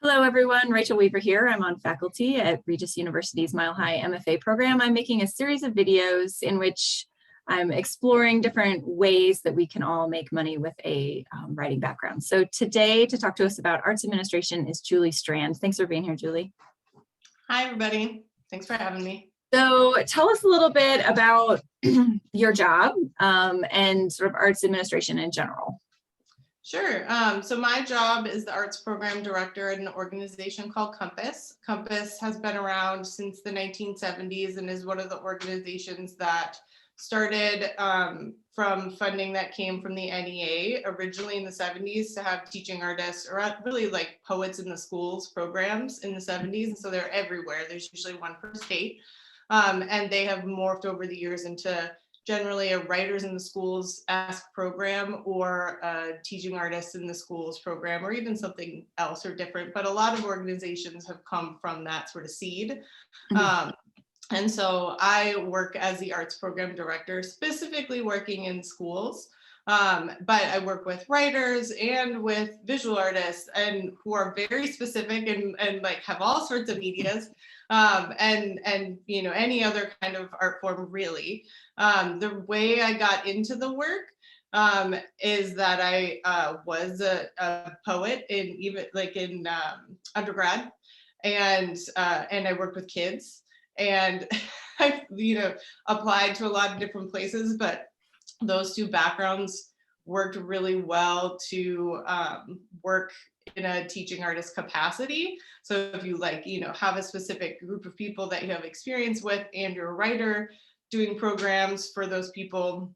Hello, everyone. Rachel Weaver here. I'm on faculty at Regis University's Mile High MFA program. I'm making a series of videos in which I'm exploring different ways that we can all make money with a writing background. So today, to talk to us about arts administration is Julie Strand. Thanks for being here, Julie. Hi, everybody. Thanks for having me. So tell us a little bit about your job and sort of arts administration in general. Sure. So my job is the arts program director at an organization called Compass. Compass has been around since the 1970s and is one of the organizations that started from funding that came from the NEA originally in the 70s to have teaching artists, or really like poets in the schools programs in the 70s. And so they're everywhere. There's usually one per state. And they have morphed over the years into generally a writers in the schools ask program, or a teaching artists in the schools program, or even something else or different. But a lot of organizations have come from that sort of seed. And so I work as the arts program director, specifically working in schools. But I work with writers and with visual artists, and who are very specific and like have all sorts of medias, and you know, any other kind of art form really. The way I got into the work is that I was a poet in undergrad, and I worked with kids, and I applied to a lot of different places, but those two backgrounds worked really well to work in a teaching artist capacity. So if you have a specific group of people that you have experience with and you're a writer, doing programs for those people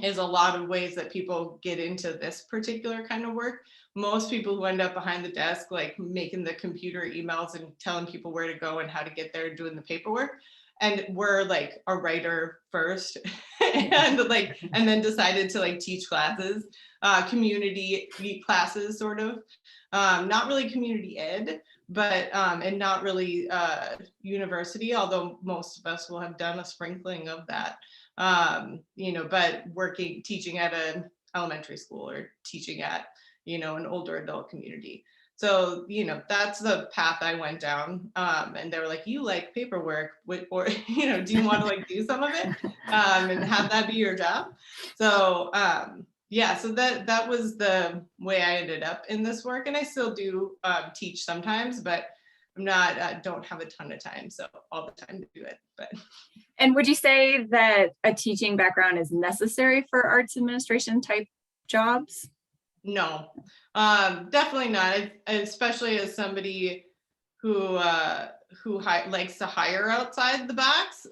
is a lot of ways that people get into this particular kind of work. Most people who end up behind the desk, like making the computer emails and telling people where to go and how to get there, doing the paperwork, and we're like a writer first and then decided to teach classes, community classes, sort of, not really community ed, but and not really university, although most of us will have done a sprinkling of that, but teaching at an elementary school or teaching at an older adult community. So, that's the path I went down. And they were like, you like paperwork, or, do you want to do some of it and have that be your job? So, so that was the way I ended up in this work. And I still do teach sometimes, but I'm not, don't have a ton of time. So all the time to do it. And would you say that a teaching background is necessary for arts administration type jobs? No, definitely not. Especially as somebody who likes to hire outside the box.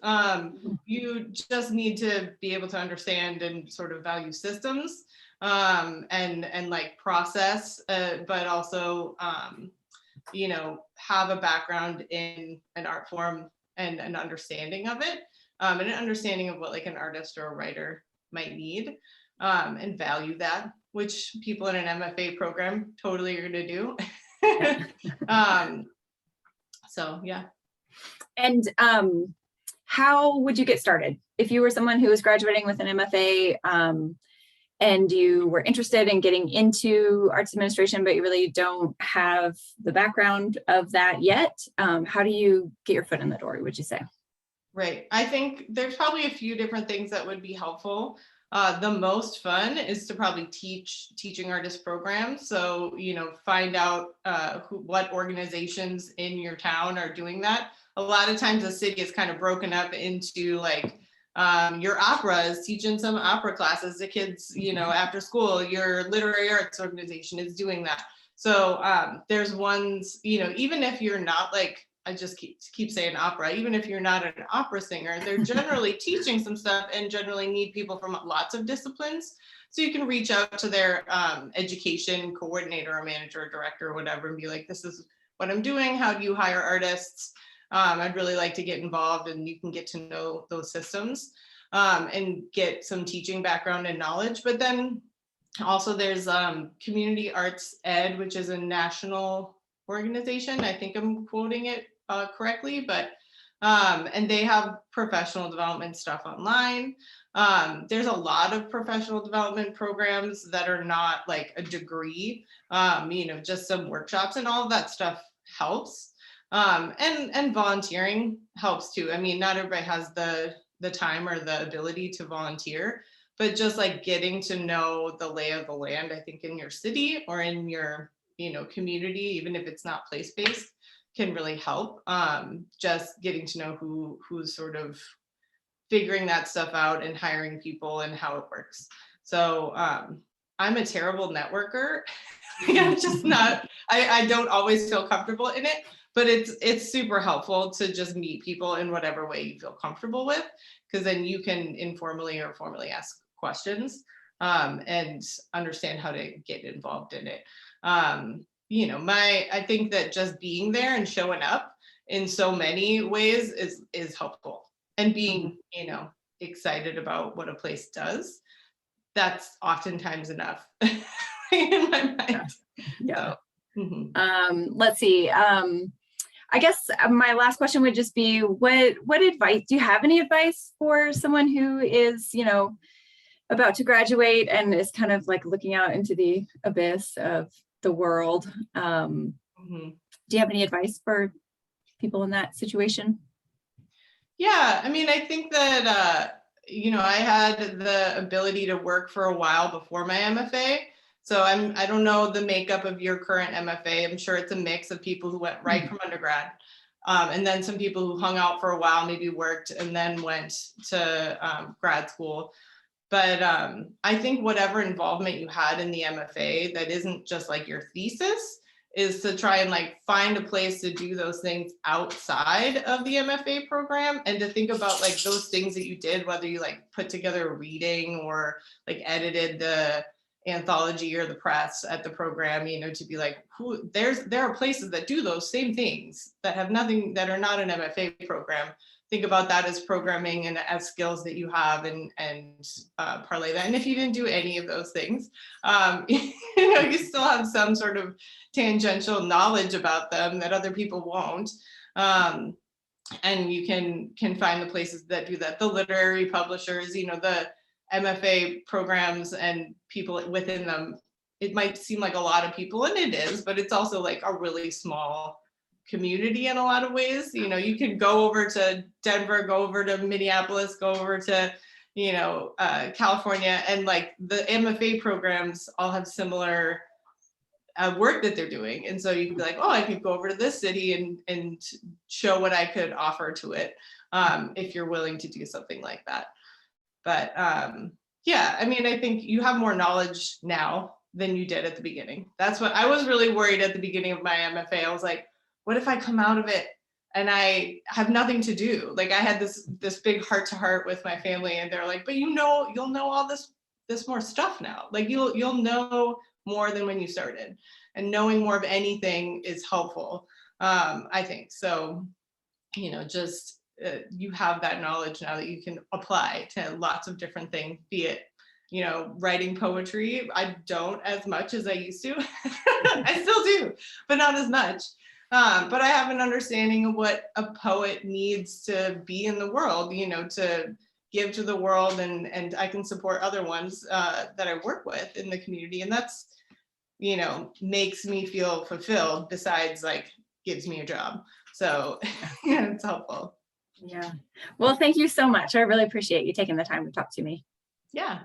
You just need to be able to understand and sort of value systems, and process, but also have a background in an art form and an understanding of it, and an understanding of what an artist or a writer might need, and value that, which people in an MFA program totally are going to do. So yeah. And how would you get started if you were someone who was graduating with an MFA and you were interested in getting into arts administration, but you really don't have the background of that yet? How do you get your foot in the door, would you say? Right. I think there's probably a few different things that would be helpful. The most fun is to probably teach teaching artist programs. So, find out what organizations in your town are doing that. A lot of times the city is kind of broken up into your opera is teaching some opera classes to kids, after school. Your literary arts organization is doing that. So there's ones, even if you're not I just keep saying opera, even if you're not an opera singer, they're generally teaching some stuff and generally need people from lots of disciplines. So you can reach out to their education coordinator or manager or director or whatever and be like, this is what I'm doing. How do you hire artists? I'd really like to get involved, and you can get to know those systems and get some teaching background and knowledge. But then also there's Community Arts Ed, which is a national organization. I think I'm quoting it correctly, but And they have professional development stuff online. There's a lot of professional development programs that are not like a degree, just some workshops, and all of that stuff helps. And volunteering helps too. I mean, not everybody has the time or the ability to volunteer, but just like getting to know the lay of the land, I think in your city or in your, community, even if it's not place-based, can really help. Just getting to know who's sort of figuring that stuff out and hiring people and how it works. So I'm a terrible networker. I'm just not, I don't always feel comfortable in it, but it's super helpful to just meet people in whatever way you feel comfortable with, because then you can informally or formally ask questions and understand how to get involved in it. I think that just being there and showing up in so many ways is helpful, and being, excited about what a place does. That's oftentimes enough in my mind. Yeah. So, Let's see. I guess my last question would just be, what advice, do you have any advice for someone who is, about to graduate and is kind of like looking out into the abyss of the world? Do you have any advice for people in that situation? Yeah, I mean, I think that, I had the ability to work for a while before my MFA. So I don't know the makeup of your current MFA. I'm sure it's a mix of people who went right from undergrad, and then some people who hung out for a while, maybe worked, and then went to grad school. But I think whatever involvement you had in the MFA that isn't just like your thesis, is to try and like find a place to do those things outside of the MFA program, and to think about like those things that you did, whether you like put together a reading or like edited the anthology or the press at the program, to be like, there are places that do those same things that have nothing, that are not an MFA program. Think about that as programming and as skills that you have, and parlay that. And if you didn't do any of those things, you still have some sort of tangential knowledge about them that other people won't. And you can find the places that do that. The literary publishers, the MFA programs and people within them. It might seem like a lot of people, and it is, but it's also like a really small community in a lot of ways. You can go over to Denver, go over to Minneapolis, go over to, California, and like the MFA programs all have similar work that they're doing. And so you can be like, oh, I could go over to this city and show what I could offer to it, if you're willing to do something like that. But yeah, I mean, I think you have more knowledge now than you did at the beginning. That's what I was really worried at the beginning of my MFA. I was like, what if I come out of it and I have nothing to do? Like, I had this big heart to heart with my family, and they're like, but you'll know all this more stuff now. Like you'll know more than when you started, and knowing more of anything is helpful. I think so. Just you have that knowledge now that you can apply to lots of different things, be it, writing poetry. I don't as much as I used to. I still do, but not as much. But I have an understanding of what a poet needs to be in the world, to give to the world, and I can support other ones that I work with in the community. And that's, makes me feel fulfilled, besides like gives me a job. So yeah, it's helpful. Yeah. Well, thank you so much. I really appreciate you taking the time to talk to me. Yeah.